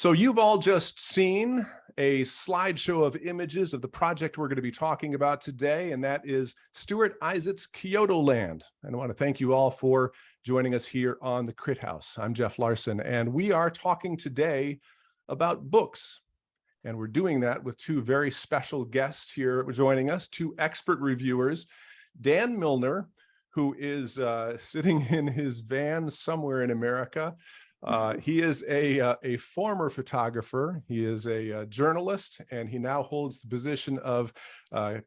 So you've all just seen a slideshow of images of the project we're going to be talking about today, and that is Stuart Isett's Kyotoland. And I want to thank you all for joining us here on the Crit House. I'm Jeff Larson, and we are talking today about books. And we're doing that with two very special guests here joining us, two expert reviewers, Dan Milnor, who is sitting in his van somewhere in America. He is a former photographer. He is a journalist, and he now holds the position of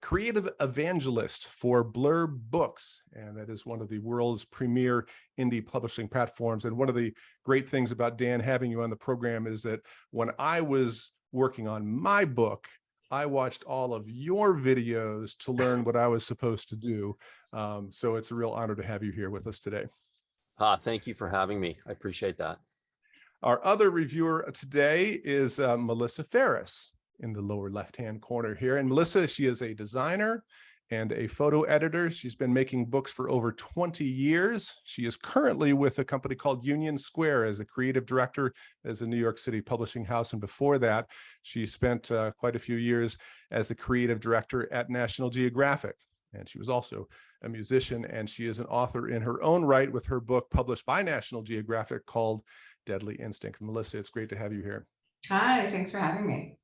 Creative Evangelist for Blur Books. And that is one of the world's premier indie publishing platforms. And one of the great things about Dan having you on the program is that when I was working on my book, I watched all of your videos to learn what I was supposed to do. So it's a real honor to have you here with us today. Thank you for having me. I appreciate that. Our other reviewer today is Melissa Farris in the lower left-hand corner here. And Melissa, she is a designer and a photo editor. She's been making books for over 20 years. She is currently with a company called Union Square as a creative director as a New York City publishing house. And before that, she spent quite a few years as the creative director at National Geographic. And she was also a musician, and she is an author in her own right with her book published by National Geographic called Deadly Instinct. Melissa, it's great to have you here. Hi, thanks for having me.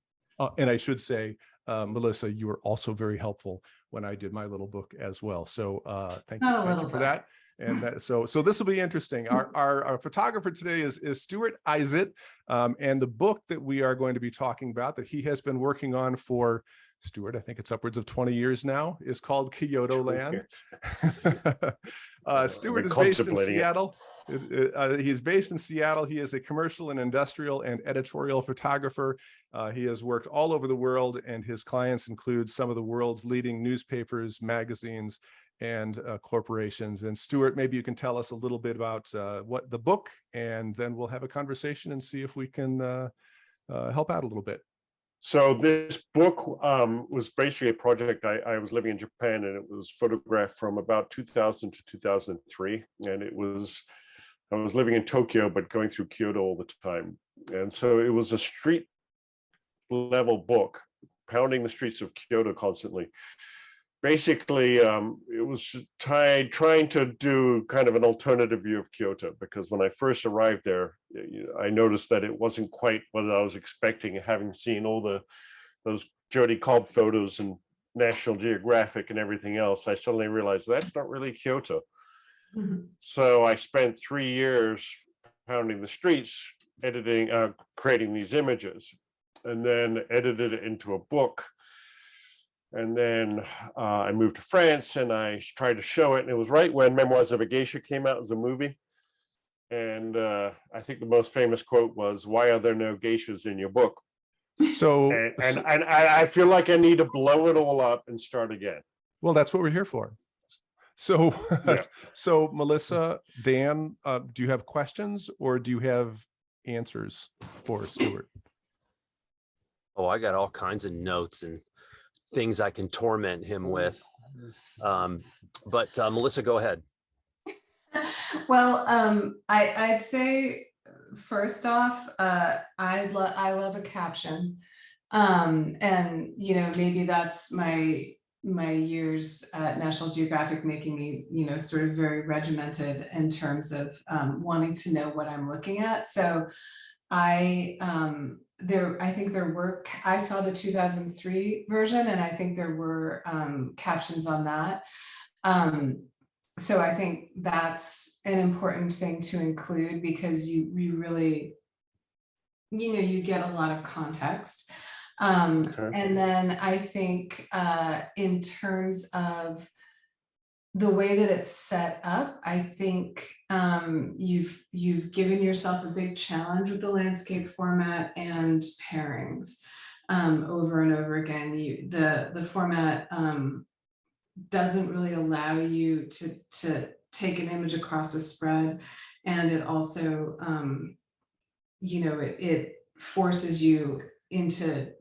And I should say, Melissa, you were also very helpful when I did my little book as well. So thank you for that. And so this will be interesting. Our photographer today is Stuart Isett, and the book that we are going to be talking about that he has been working on for, Stuart, I think it's upwards of 20 years now, is called Kyotoland. Stuart is based in Seattle. He's based in Seattle. He is a commercial and industrial and editorial photographer. He has worked all over the world, and his clients include some of the world's leading newspapers, magazines, and corporations. And Stuart, maybe you can tell us a little bit about what the book, and then we'll have a conversation and see if we can help out a little bit. So this book was basically a project. I was living in Japan, and it was photographed from about 2000 to 2003. And I was living in Tokyo, but going through Kyoto all the time. And so it was a street level book, pounding the streets of Kyoto constantly. Basically, it was trying to do kind of an alternative view of Kyoto, because when I first arrived there, I noticed that it wasn't quite what I was expecting, having seen all those Jody Cobb photos and National Geographic and everything else. I suddenly realized that's not really Kyoto. Mm-hmm. So I spent 3 years pounding the streets, editing, creating these images, and then edited it into a book. And then I moved to France, and I tried to show it. And it was right when Memoirs of a Geisha came out as a movie. And I think the most famous quote was, "Why are there no geishas in your book?" So, and I feel like I need to blow it all up and start again. Well, that's what we're here for. So, yeah. So Melissa, Dan, do you have questions, or do you have answers for Stuart? Oh, I got all kinds of notes and things I can torment him with. But Melissa, go ahead. Well, I'd say first off, I love a caption, and maybe that's my years at National Geographic making me sort of very regimented in terms of wanting to know what I'm looking at. So I think there were, I saw the 2003 version, and I think there were captions on that. So I think that's an important thing to include, because you really, you get a lot of context. Okay. And then I think in terms of the way that it's set up, I think you've given yourself a big challenge with the landscape format and pairings over and over again. The format doesn't really allow you to take an image across a spread, and it also it forces you into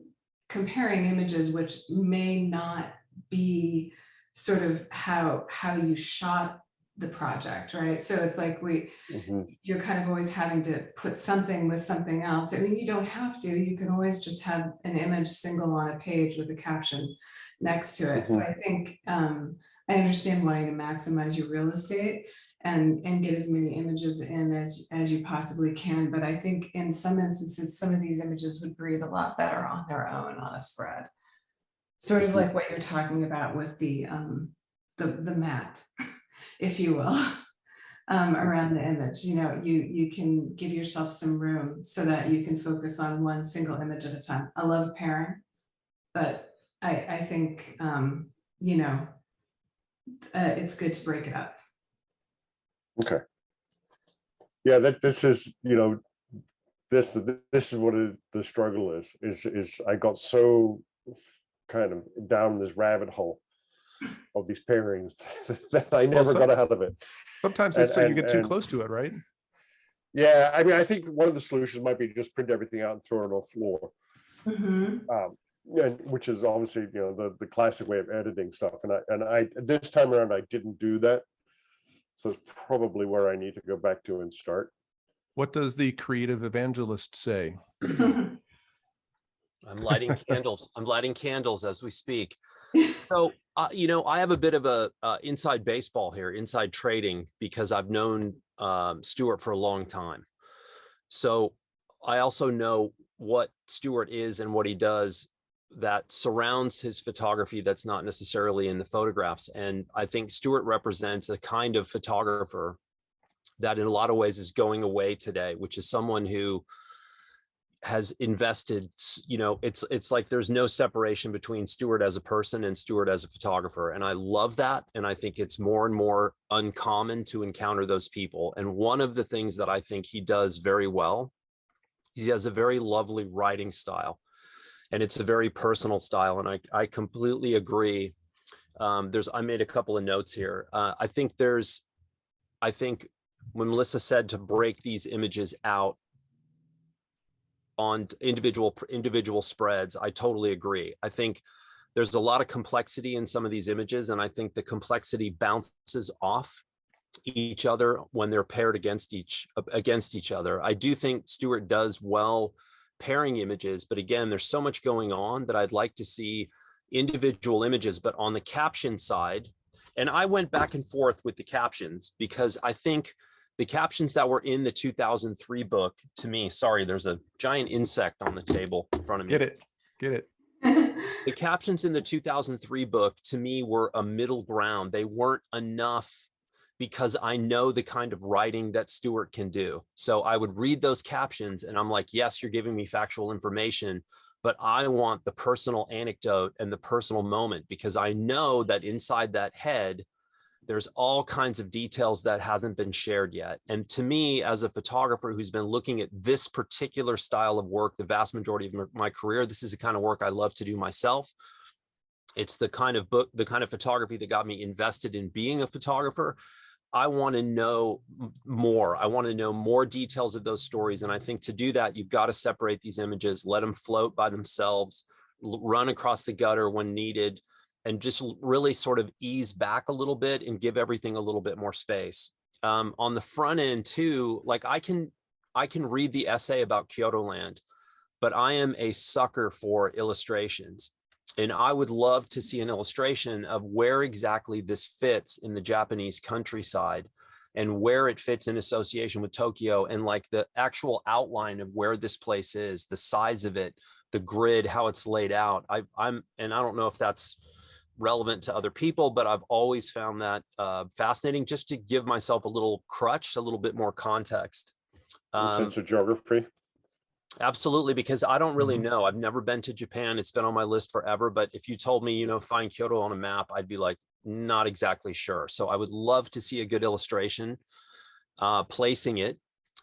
comparing images which may not be sort of how you shot the project, right? So it's like Mhm. you're kind of always having to put something with something else. I mean, you don't have to, you can always just have an image single on a page with a caption next to it. So Mhm. I think I understand wanting to maximize your real estate and get as many images in as you possibly can. But I think in some instances, some of these images would breathe a lot better on their own on a spread. Sort of Mhm. like what you're talking about with the mat, if you will, around the image. You know, you can give yourself some room so that you can focus on one single image at a time. I love pairing, but I think you know, it's good to break it up. Okay. Yeah, that this is, you know, this is what the struggle is I got so kind of down this rabbit hole of these pairings that I never got out of it. Sometimes it's so you get too And close to it, right? yeah, I mean, I think one of the solutions might be just print everything out and throw it on the floor. Yeah, which is obviously, you know, the classic way of editing stuff. And I this time around I didn't do that. So it's probably where I need to go back to and start. What does the Creative Evangelist say? I'm lighting candles. I'm lighting candles as we speak. So, you know, I have a bit of a inside baseball here, inside trading, because I've known Stuart for a long time. So I also know what Stuart is and what he does that surrounds his photography that's not necessarily in the photographs. And I think Stuart represents a kind of photographer that in a lot of ways is going away today, which is someone who has invested, you know, it's like there's no separation between Stuart as a person and Stuart as a photographer. And I love that. And I think it's more and more uncommon to encounter those people. And one of the things that I think he does very well, he has a very lovely writing style. And it's a very personal style. And I completely agree. I made a couple of notes here. I think when Melissa said to break these images out on individual spreads, I totally agree. I think there's a lot of complexity in some of these images, and I think the complexity bounces off each other when they're paired against each other. I do think Stuart does well pairing images, but again, there's so much going on that I'd like to see individual images. But on the caption side, and I went back and forth with the captions because I think the captions that were in the 2003 book, to me, sorry, there's a giant insect on the table in front of me. Get it. The captions in the 2003 book, to me, were a middle ground. They weren't enough because I know the kind of writing that Stuart can do. So I would read those captions and I'm like, yes, you're giving me factual information, but I want the personal anecdote and the personal moment, because I know that inside that head, there's all kinds of details that hasn't been shared yet. And to me, as a photographer who's been looking at this particular style of work the vast majority of my career, this is the kind of work I love to do myself. It's the kind of photography that got me invested in being a photographer. I want to know more. I want to know more details of those stories. And I think to do that, you've got to separate these images, let them float by themselves, run across the gutter when needed, and just really sort of ease back a little bit and give everything a little bit more space. On the front end too, like I can read the essay about Kyotoland, but I am a sucker for illustrations. And I would love to see an illustration of where exactly this fits in the Japanese countryside and where it fits in association with Tokyo, and like the actual outline of where this place is, the size of it, the grid, how it's laid out. And I don't know if that's relevant to other people, but I've always found that fascinating, just to give myself a little crutch, a little bit more context. Sense of geography. Absolutely, because I don't really know. I've never been to Japan. It's been on my list forever. But if you told me, find Kyoto on a map, I'd be like, not exactly sure. So I would love to see a good illustration placing it.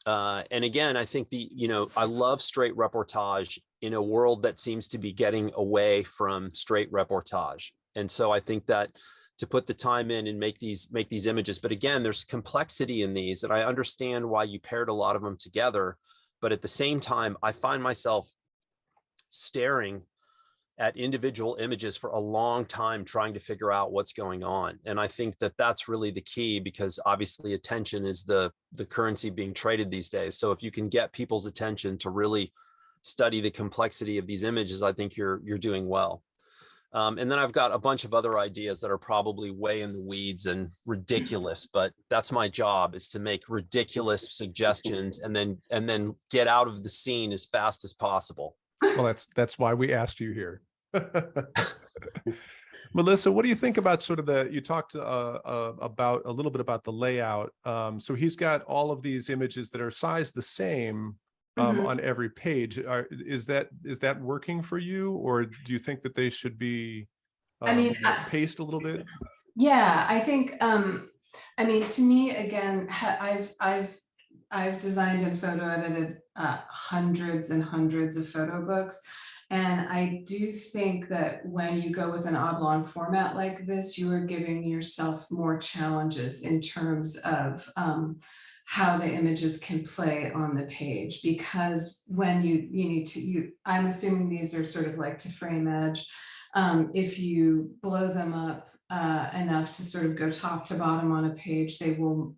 And again, I think I love straight reportage in a world that seems to be getting away from straight reportage. And so I think that to put the time in and make these images, but again, there's complexity in these, and I understand why you paired a lot of them together. But at the same time, I find myself staring at individual images for a long time trying to figure out what's going on. And I think that that's really the key, because obviously attention is the currency being traded these days. So if you can get people's attention to really study the complexity of these images, I think you're doing well. And then I've got a bunch of other ideas that are probably way in the weeds and ridiculous, but that's my job, is to make ridiculous suggestions and then get out of the scene as fast as possible. Well, that's why we asked you here. Melissa, what do you think about sort of you talked about a little bit about the layout. So he's got all of these images that are sized the same on every page. Is that working for you, or do you think that they should be paced a little bit? Yeah, I think, I mean, to me, again, I've designed and photo edited hundreds and hundreds of photo books. And I do think that when you go with an oblong format like this, you are giving yourself more challenges in terms of how the images can play on the page, because when you need to, I'm assuming these are sort of like to frame edge. If you blow them up enough to sort of go top to bottom on a page, they will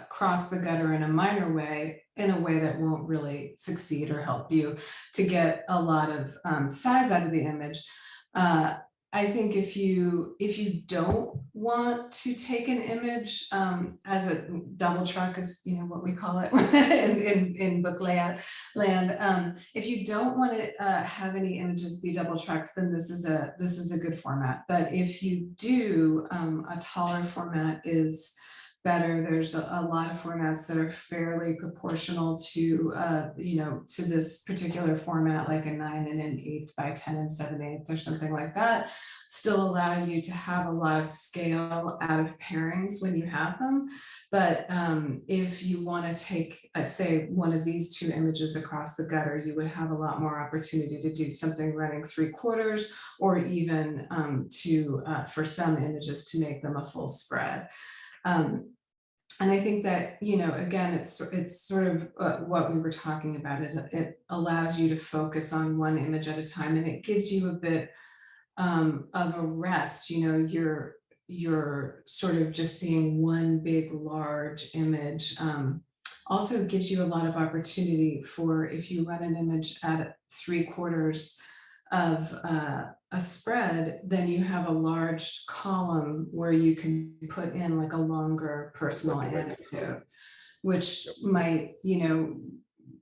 cross the gutter in a minor way, in a way that won't really succeed or help you to get a lot of size out of the image. I think if you don't want to take an image as a double truck, is what we call it in book layout land. If you don't want to have any images be double tracks, then this is a good format. But if you do, a taller format is better. There's a lot of formats that are fairly proportional to to this particular format, like a 9 1/8 by 10 7/8 or something like that, still allow you to have a lot of scale out of pairings when you have them. But if you want to take, say, one of these two images across the gutter, you would have a lot more opportunity to do something running 3/4, or even for some images to make them a full spread. And I think that, again, it's sort of what we were talking about. It allows you to focus on one image at a time, and it gives you a bit of a rest. You're sort of just seeing one big, large image. Also gives you a lot of opportunity for, if you run an image at 3/4 of a spread, then you have a large column where you can put in like a longer personal anecdote, which might,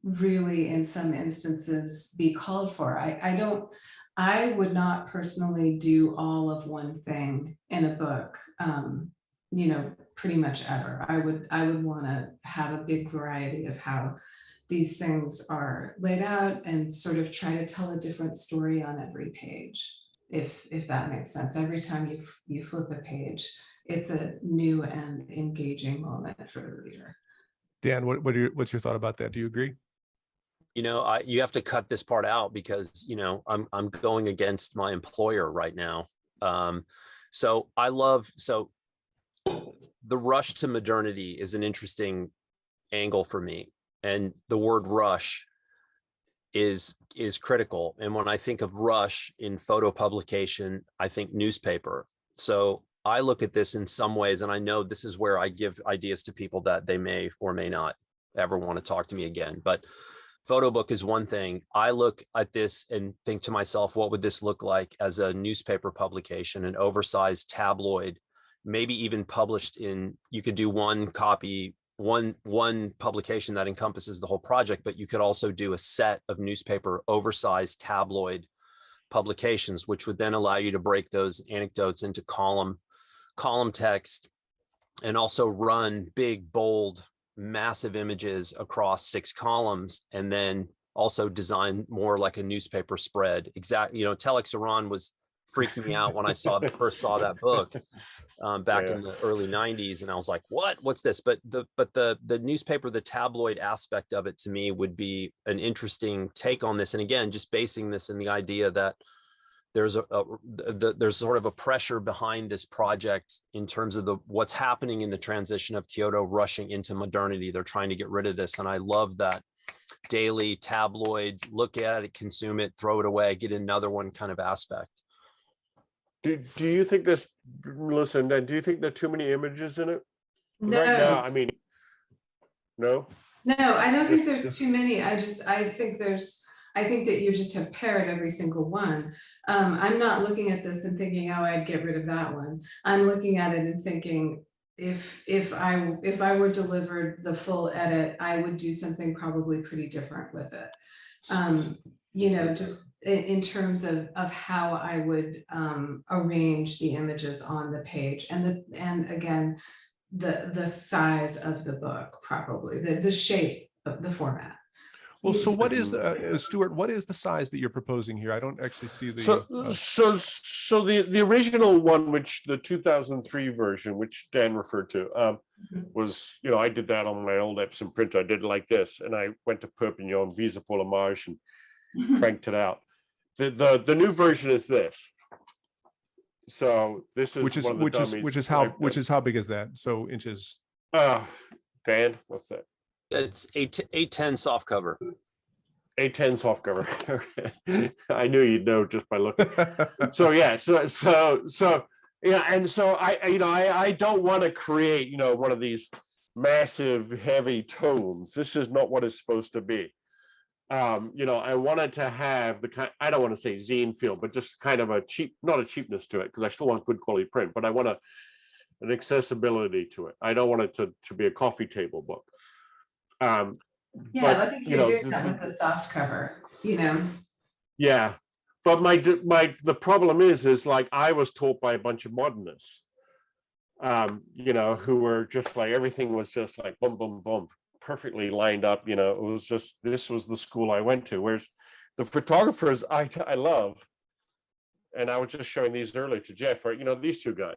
really in some instances be called for. I would not personally do all of one thing in a book, pretty much ever. I would want to have a big variety of how these things are laid out, and sort of try to tell a different story on every page, if that makes sense. Every time you flip a page, it's a new and engaging moment for the reader. Dan, what's your thought about that? Do you agree? You have to cut this part out, because I'm going against my employer right now. So the rush to modernity is an interesting angle for me. And the word rush is critical. And when I think of rush in photo publication, I think newspaper. So I look at this in some ways, and I know this is where I give ideas to people that they may or may not ever want to talk to me again. But photo book is one thing. I look at this and think to myself, what would this look like as a newspaper publication, an oversized tabloid, maybe even published in, you could do one copy, one publication that encompasses the whole project, but you could also do a set of newspaper oversized tabloid publications, which would then allow you to break those anecdotes into column text, and also run big, bold, massive images across 6 columns, and then also design more like a newspaper spread. Exactly. Telex Iran was freaking me out when I first saw that book back in the early 90s, and I was like, what's this? But the newspaper, the tabloid aspect of it, to me would be an interesting take on this. And again, just basing this in the idea that there's there's sort of a pressure behind this project in terms of what's happening in the transition of Kyoto rushing into modernity. They're trying to get rid of this, and I love that daily tabloid, look at it, consume it, throw it away, get another one kind of aspect. Do you think this, Melissa, and Dan, do you think there are too many images in it? No, Right now, I mean, no? no, I don't think Just- there's too many. I think that you just have paired every single one. I'm not looking at this and thinking, oh, I'd get rid of that one. I'm looking at it and thinking, if I were delivered the full edit, I would do something probably pretty different with it. You know, just in terms of how I would arrange the images on the page, and again, the size of the book, probably the shape of the format. Well, so Yes. what is, Stuart, what is the size that you're proposing here? I don't actually see the. So the original one, which the 2003 version, which Dan referred to, was, you know, I did that on my old Epson printer. I did it like this, and I went to Perpignan, Visa pour la Marche, and cranked it out. The new version is this. So this is which is one of the dummies which is how big is that? So inches. Dan, what's that? It's 810 soft cover. 810 soft cover. I knew you'd know just by looking. So yeah, so yeah, and so I don't want to create, you know, one of these massive heavy tomes. This is not what it's supposed to be. You know, I wanted to have the kind, I don't want to say zine feel, but just kind of a cheap, not a cheapness to it, because I still want good quality print, but I want an accessibility to it. I don't want it to be a coffee table book. Yeah, but, I think you they know, do come with the soft cover, you know. Yeah, but the problem is like I was taught by a bunch of modernists, you know, who were just like, everything was just like boom, boom, boom, perfectly lined up. You know, it was just, this was the school I went to. Whereas the photographers I love, and I was just showing these earlier to Jeff, right? You know, these two guys.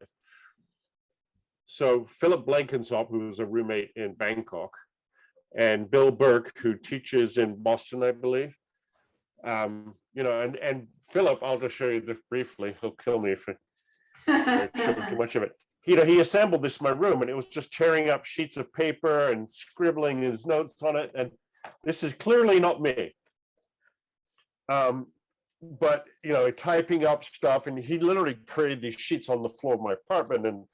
So Philip Blenkinsop, who was a roommate in Bangkok, and Bill Burke, who teaches in Boston, I believe. You know, and Philip, I'll just show you this briefly. He'll kill me if I show too much of it. You know, he assembled this in my room, and it was just tearing up sheets of paper and scribbling his notes on it. And this is clearly not me. But you know, typing up stuff, and he literally created these sheets on the floor of my apartment, and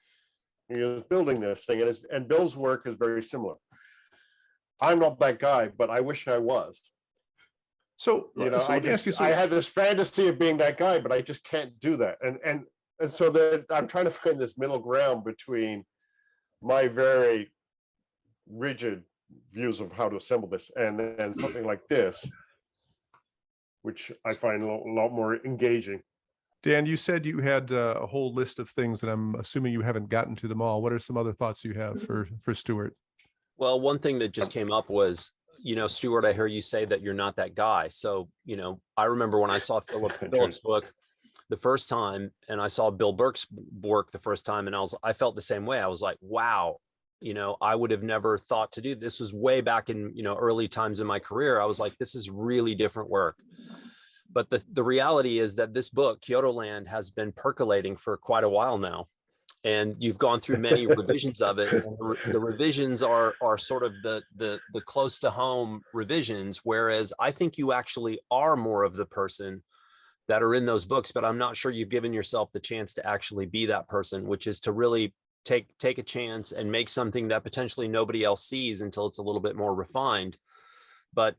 he was building this thing. And Bill's work is very similar. I'm not that guy, but I wish I was. So, you know, so let me ask you, I have this fantasy of being that guy, but I just can't do that. And so that I'm trying to find this middle ground between my very rigid views of how to assemble this and something like this, which I find a lot more engaging. Dan, you said you had a whole list of things, and I'm assuming you haven't gotten to them all. What are some other thoughts you have for Stuart? Well, one thing that just came up was, you know, Stuart, I hear you say that you're not that guy. So, you know, I remember when I saw Philip's book the first time, and I saw Bill Burke's work the first time, and I felt the same way. I was like, wow, you know, I would have never thought to do this. Was way back in, you know, early times in my career. I was like, this is really different work. But the reality is that this book, Kyotoland, has been percolating for quite a while now. And you've gone through many revisions of it. And the revisions are sort of the close to home revisions, whereas I think you actually are more of the person that are in those books, but I'm not sure you've given yourself the chance to actually be that person, which is to really take a chance and make something that potentially nobody else sees until it's a little bit more refined. But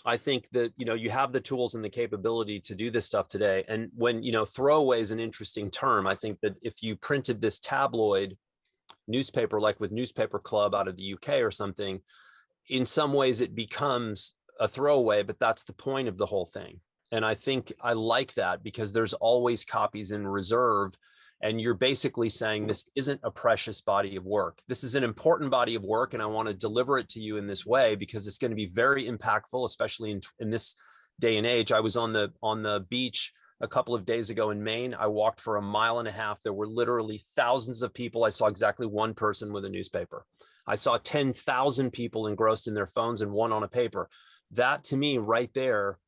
I think that, you know, you have the tools and the capability to do this stuff today. And when, you know, throwaway is an interesting term. I think that if you printed this tabloid newspaper, like with Newspaper Club out of the UK or something, in some ways it becomes a throwaway, but that's the point of the whole thing. And I think I like that because there's always copies in reserve. And you're basically saying this isn't a precious body of work. This is an important body of work, and I want to deliver it to you in this way because it's going to be very impactful, especially in this day and age. I was on the beach a couple of days ago in Maine. I walked for 1.5 miles. There were literally thousands of people. I saw exactly one person with a newspaper. I saw 10,000 people engrossed in their phones and one on a paper. That to me right there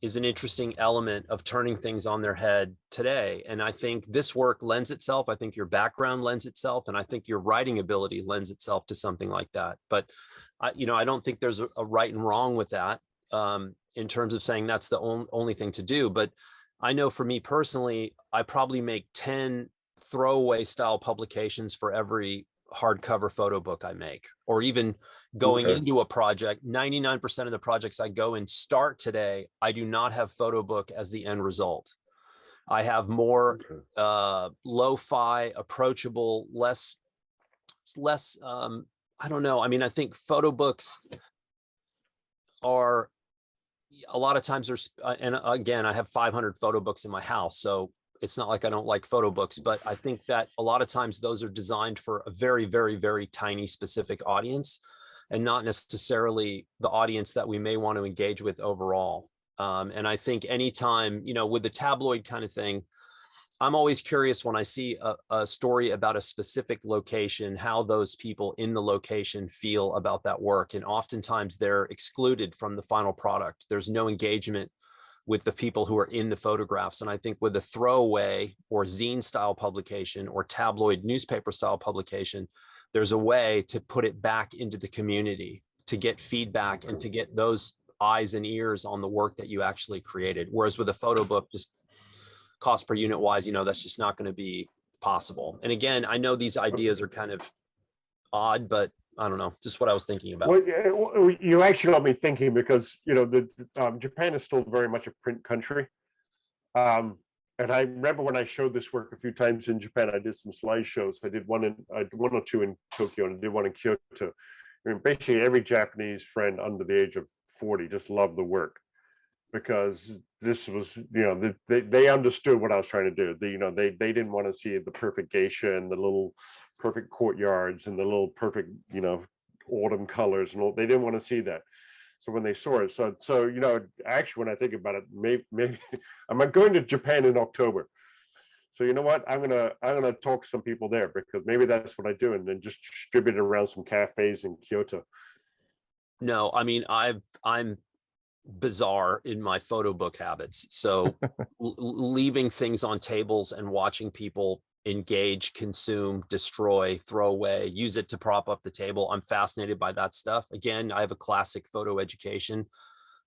is an interesting element of turning things on their head today. And I think this work lends itself. I think your background lends itself, and I think your writing ability lends itself to something like that. But I don't think there's a right and wrong with that in terms of saying that's the only thing to do. But I know for me personally, I probably make 10 throwaway style publications for every hardcover photo book I make, or even going into a project. 99% of the projects I go and start today, I do not have photo book as the end result. I have more lo-fi, approachable, less I don't know. I mean, I think photo books are a lot of times there's, and again, I have 500 photo books in my house, so it's not like I don't like photo books, but I think that a lot of times those are designed for a very, very, very tiny specific audience, and not necessarily the audience that we may want to engage with overall. And I think anytime, with the tabloid kind of thing, I'm always curious when I see a story about a specific location, how those people in the location feel about that work. And oftentimes they're excluded from the final product. There's no engagement with the people who are in the photographs. And I think with a throwaway or zine style publication or tabloid newspaper style publication, there's a way to put it back into the community, to get feedback and to get those eyes and ears on the work that you actually created. Whereas with a photo book, just cost per unit wise, that's just not going to be possible. And again, I know these ideas are kind of odd, but I don't know, just what I was thinking about. Well, you actually got me thinking, because Japan is still very much a print country, and I remember when I showed this work a few times in Japan, I did some slideshows. I did one or two in Tokyo, and I did one in Kyoto. I mean, basically every Japanese friend under the age of 40 just loved the work, because this was, they understood what I was trying to do. They didn't want to see the perfect geisha and the little perfect courtyards and the little perfect, autumn colors and all. They didn't want to see that. So when they saw it, so actually, when I think about it, maybe I'm going to Japan in October. So you know what? I'm gonna talk to some people there, because maybe that's what I do, and then just distribute it around some cafes in Kyoto. No, I mean, I'm bizarre in my photo book habits. So leaving things on tables and watching people engage, consume, destroy, throw away, use it to prop up the table. I'm fascinated by that stuff. Again, I have a classic photo education.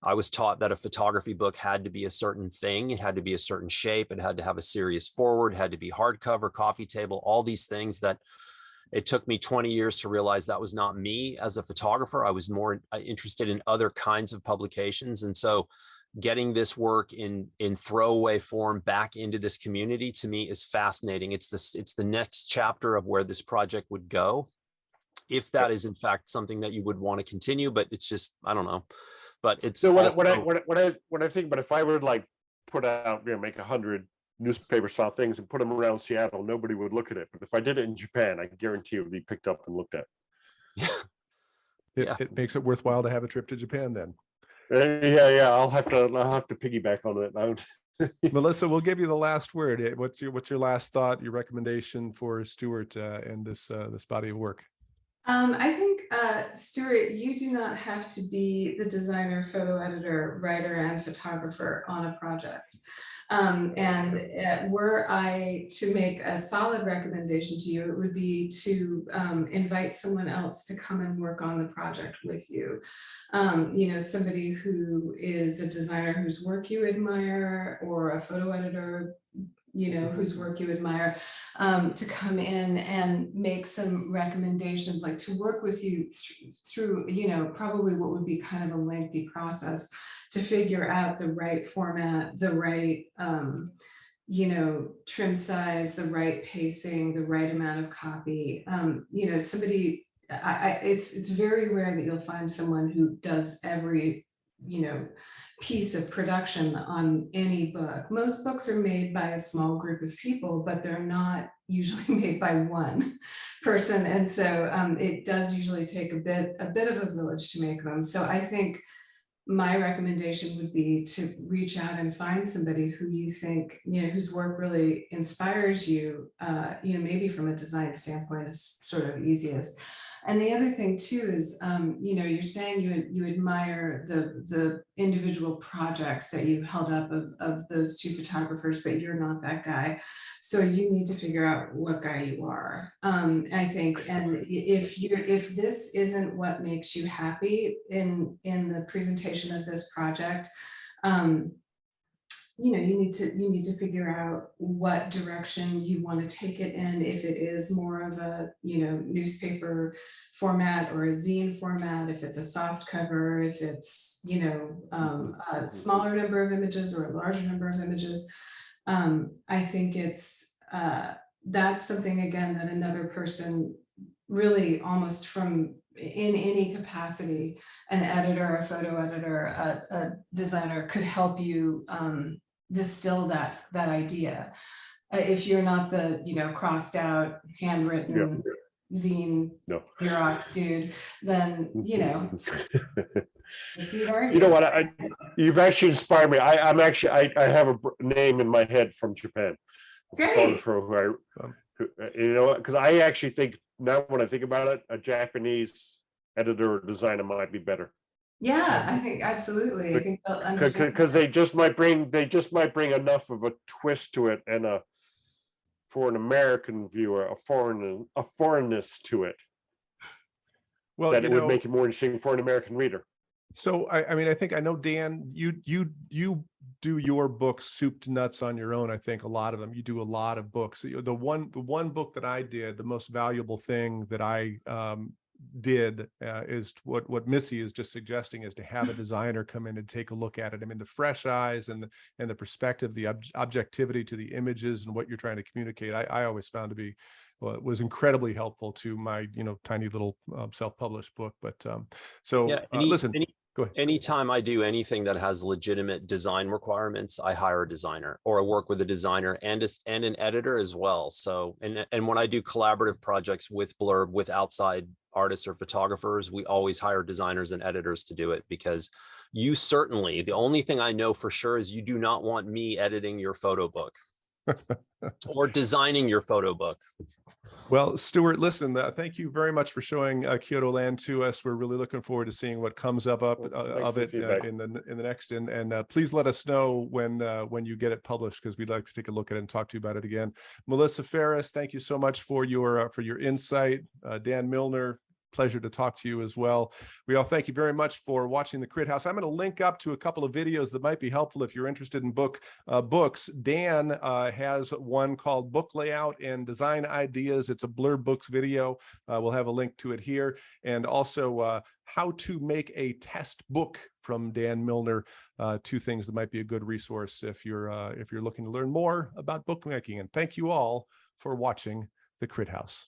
I was taught that a photography book had to be a certain thing. It had to be a certain shape. It had to have a serious forward, had to be hardcover, coffee table, all these things that it took me 20 years to realize that was not me as a photographer. I was more interested in other kinds of publications. And so getting this work in throwaway form back into this community, to me, is fascinating. It's the next chapter of where this project would go, if that is in fact something that you would want to continue. But it's just, I don't know. But it's so what I think, but if I were to put out, make 100 newspaper style things and put them around Seattle, nobody would look at it. But if I did it in Japan, I guarantee it would be picked up and looked at. It makes it worthwhile to have a trip to Japan then. Yeah. I'll have to piggyback on it. Melissa, we'll give you the last word. What's your last thought, your recommendation for Stuart and this body of work? I think, Stuart, you do not have to be the designer, photo editor, writer, and photographer on a project. Were I to make a solid recommendation to you, it would be to invite someone else to come and work on the project with you. Somebody who is a designer whose work you admire, or a photo editor, whose work you admire, to come in and make some recommendations, like to work with you through, probably what would be kind of a lengthy process to figure out the right format, the right, trim size, the right pacing, the right amount of copy. Somebody, it's very rare that you'll find someone who does every piece of production on any book. Most books are made by a small group of people, but they're not usually made by one person. And so it does usually take a bit of a village to make them. So I think my recommendation would be to reach out and find somebody who you think, whose work really inspires you, maybe from a design standpoint is sort of easiest. And the other thing too is, you know, you're saying you admire the individual projects that you've held up of those two photographers, but you're not that guy. So you need to figure out what guy you are. I think, and if this isn't what makes you happy in the presentation of this project, you know, you need to figure out what direction you want to take it in. If it is more of a, you know, newspaper format or a zine format, if it's a soft cover, if it's, you know, a smaller number of images or a larger number of images. I think it's that's something, again, that another person really, almost from in any capacity, an editor, a photo editor, a designer, could help you distill that idea. If you're not the, you know, crossed out, handwritten zine Xerox dude, then, you know. You know what? You've actually inspired me. I'm actually I have a name in my head from Japan. Great. Who you know, because I actually think now, when I think about it, a Japanese editor or designer might be better. Yeah, I think absolutely. I think because they just might bring enough of a twist to it, and for an American viewer, a foreignness to it. Well, that it would make it more interesting for an American reader. So I mean, I think I know, Dan, you do your books soup to nuts on your own. I think a lot of them, you do a lot of books. The one book that I did, the most valuable thing that I did is what Missy is just suggesting, is to have a designer come in and take a look at it. I mean, the fresh eyes and the perspective, the objectivity to the images and what you're trying to communicate, I always found to be, well, it was incredibly helpful to my, you know, tiny little self-published book. But so yeah, listen, go ahead. Anytime I do anything that has legitimate design requirements, I hire a designer, or I work with a designer and an editor as well. So, and when I do collaborative projects with Blurb, with outside artists or photographers, we always hire designers and editors to do it, because you certainly, the only thing I know for sure is you do not want me editing your photo book or designing your photo book. Well, Stuart, listen, thank you very much for showing Kyotoland to us. We're really looking forward to seeing what comes of it in the next. And please let us know when you get it published, because we'd like to take a look at it and talk to you about it again. Melissa Farris, thank you so much for your insight. Dan Milnor, pleasure to talk to you as well. We all thank you very much for watching the Crit House. I'm going to link up to a couple of videos that might be helpful if you're interested in books. Dan has one called Book Layout and Design Ideas. It's a Blurb Books video. We'll have a link to it here. And also How to Make a Test Book from Dan Milnor. Two things that might be a good resource if you're looking to learn more about bookmaking. And thank you all for watching the Crit House.